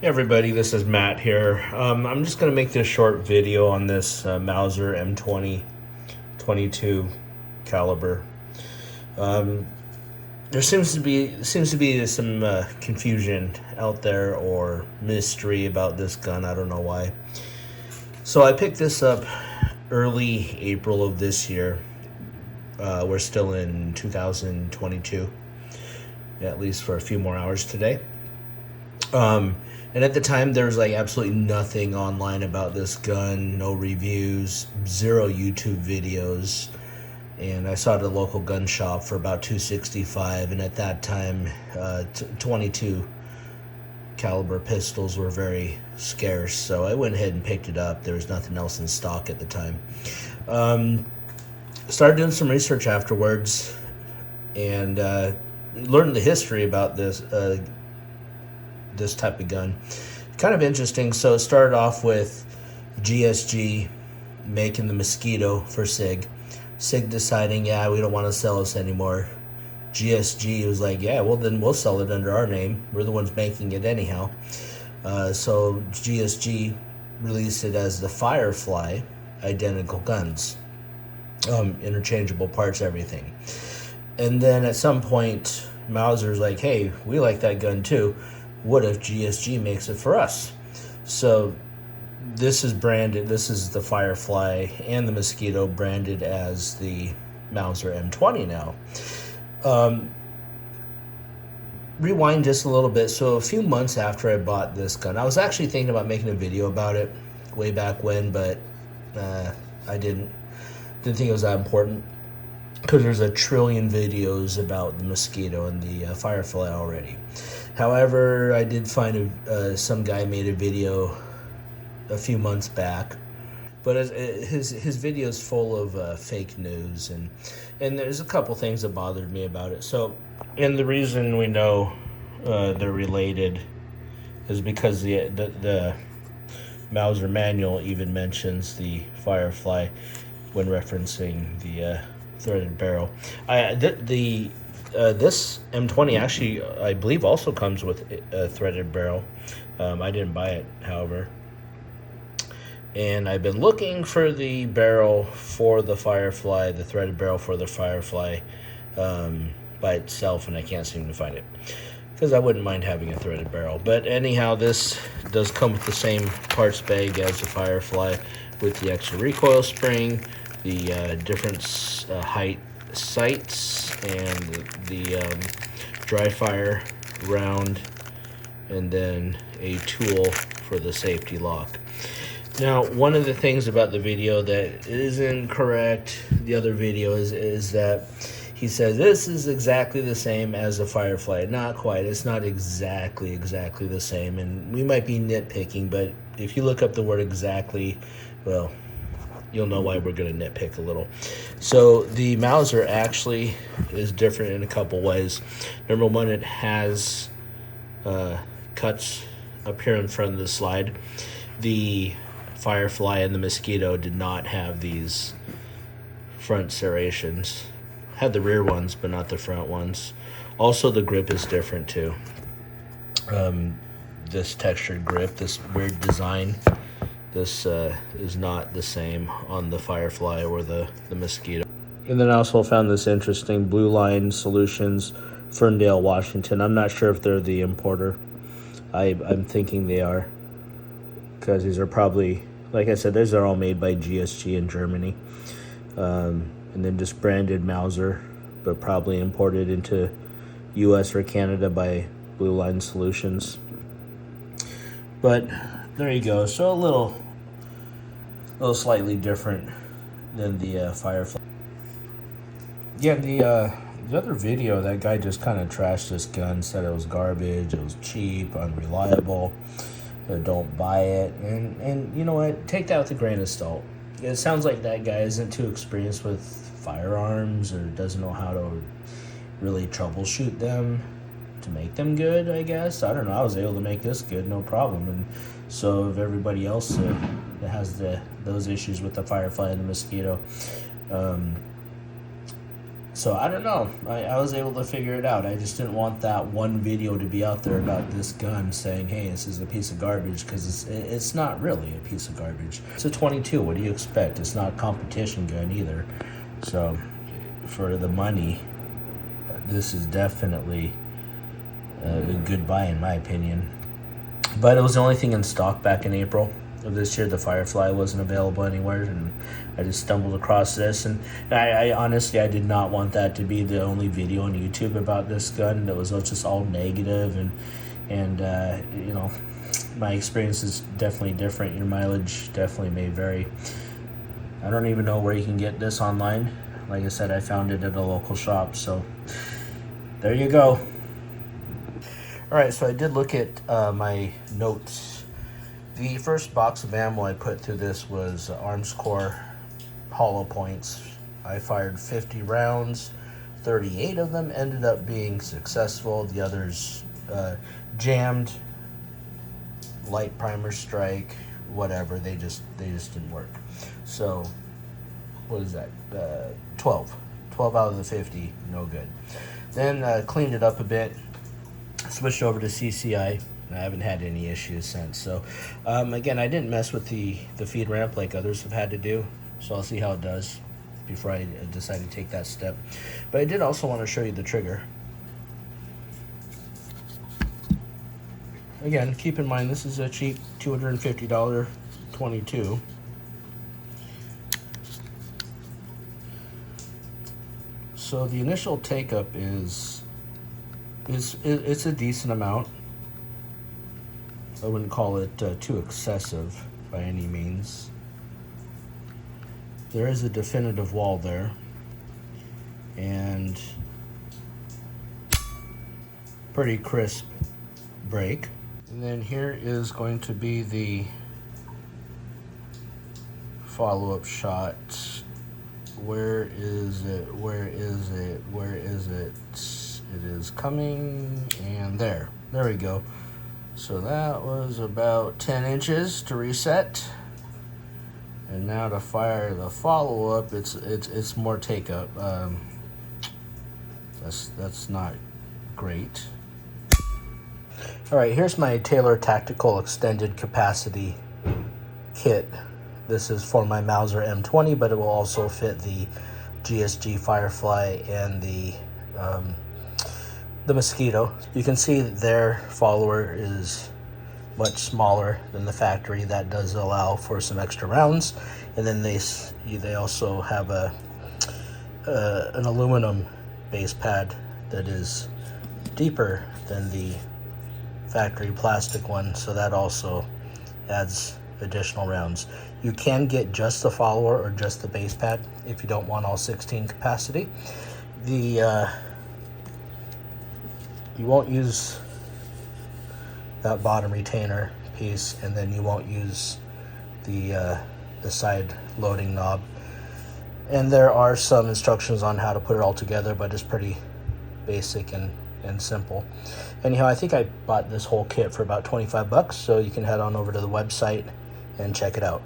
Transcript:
Hey everybody, this is Matt here. I'm just going to make this short video on this Mauser M20 22 caliber. Um, there seems to be some confusion out there or mystery about this gun. I don't know why. So I picked this up early April of this year. We're still in 2022, at least for a few more hours today. And at the time, there was like absolutely nothing online about this gun, no reviews, zero YouTube videos. And I saw it at a local gun shop for about $265. And at that time, 22 caliber pistols were very scarce. So I went ahead and picked it up. There was nothing else in stock at the time. Started doing some research afterwards and learned the history about this type of gun. Kind of interesting. So it started off with GSG making the Mosquito for SIG. SIG deciding, yeah, we don't want to sell this anymore. GSG was like, yeah, well then we'll sell it under our name. We're the ones making it anyhow. So GSG released it as the Firefly, identical guns, interchangeable parts, everything. And then at some point, Mauser's like, hey, we like that gun too. What if GSG makes it for us? So this is branded, this is the Firefly and the Mosquito branded as the Mauser M20 now. Rewind just a little bit. So a few months after I bought this gun, I was actually thinking about making a video about it way back when, but I didn't think it was that important because there's a trillion videos about the Mosquito and the Firefly already. However, I did find some guy made a video a few months back, but his video is full of fake news, and there's a couple things that bothered me about it. So, and the reason we know they're related is because the Mauser manual even mentions the Firefly when referencing the threaded barrel. This M20 actually, I believe, also comes with a threaded barrel. I didn't buy it, however. And I've been looking for the barrel for the Firefly, the threaded barrel for the Firefly by itself, and I can't seem to find it. Because I wouldn't mind having a threaded barrel. But anyhow, this does come with the same parts bag as the Firefly, with the extra recoil spring, the different height sights, and the dry fire round, and then a tool for the safety lock. Now, one of the things about the video that isn't correct, the other video, is that he says this is exactly the same as the Firefly. Not quite. It's not exactly the same, and we might be nitpicking, but if you look up the word exactly, well, you'll know why we're going to nitpick a little. So the Mauser actually is different in a couple ways. Number one, it has cuts up here in front of the slide. The Firefly and the Mosquito did not have these front serrations. Had the rear ones, but not the front ones. Also, the grip is different too. This textured grip, this weird design, this is not the same on the Firefly or the Mosquito. And then I also found this interesting, Blue Line Solutions, Ferndale, Washington. I'm not sure if they're the importer. I'm thinking they are, because these are probably, like I said, these are all made by GSG in Germany. And then just branded Mauser, but probably imported into US or Canada by Blue Line Solutions. But there you go. So a little slightly different than the Firefly. Yeah, the other video, that guy just kind of trashed this gun, said it was garbage, it was cheap, unreliable, don't buy it. And you know what? Take that with a grain of salt. It sounds like that guy isn't too experienced with firearms or doesn't know how to really troubleshoot them to make them good, I guess. I don't know. I was able to make this good, no problem. And so if everybody else that has those issues with the Firefly and the Mosquito, So I don't know. I was able to figure it out. I just didn't want that one video to be out there about this gun saying, hey, this is a piece of garbage, because it's not really a piece of garbage. It's a 22. What do you expect? It's not a competition gun either. So for the money, this is definitely a good buy in my opinion. But it was the only thing in stock back in April of this year. The Firefly wasn't available anywhere, and I just stumbled across this. And I honestly, I did not want that to be the only video on YouTube about this gun that was just all negative. And you know, my experience is definitely different. Your mileage definitely may vary. I don't even know where you can get this online. Like I said, I found it at a local shop. So there you go. All right, so I did look at my notes. The first box of ammo I put through this was Arms Corps hollow points. I fired 50 rounds. 38 of them ended up being successful. The others jammed, light primer strike, whatever. They just didn't work. So what is that? 12 out of the 50, no good. Then cleaned it up a bit. Switched over to CCI. I haven't had any issues since. So again, I didn't mess with the feed ramp like others have had to do. So I'll see how it does before I decide to take that step. But I did also want to show you the trigger. Again, keep in mind this is a cheap $250 .22. So the initial take up is it's a decent amount. I wouldn't call it too excessive by any means. There is a definitive wall there, and pretty crisp break. And then here is going to be the follow-up shot. Where is it? Where is it? Where is it? It is coming, and there we go. So that was about 10 inches to reset, and now to fire the follow-up, it's more take up. That's not great. All right, here's my Taylor Tactical Extended Capacity kit. This is for my Mauser M20, but it will also fit the GSG Firefly and the Mosquito. You can see that their follower is much smaller than the factory. That does allow for some extra rounds. And then they also have an aluminum base pad that is deeper than the factory plastic one, so that also adds additional rounds. You can get just the follower or just the base pad if you don't want all 16 capacity. You won't use that bottom retainer piece, and then you won't use the side loading knob. And there are some instructions on how to put it all together, but it's pretty basic and simple. Anyhow, I think I bought this whole kit for about 25 bucks, so you can head on over to the website and check it out.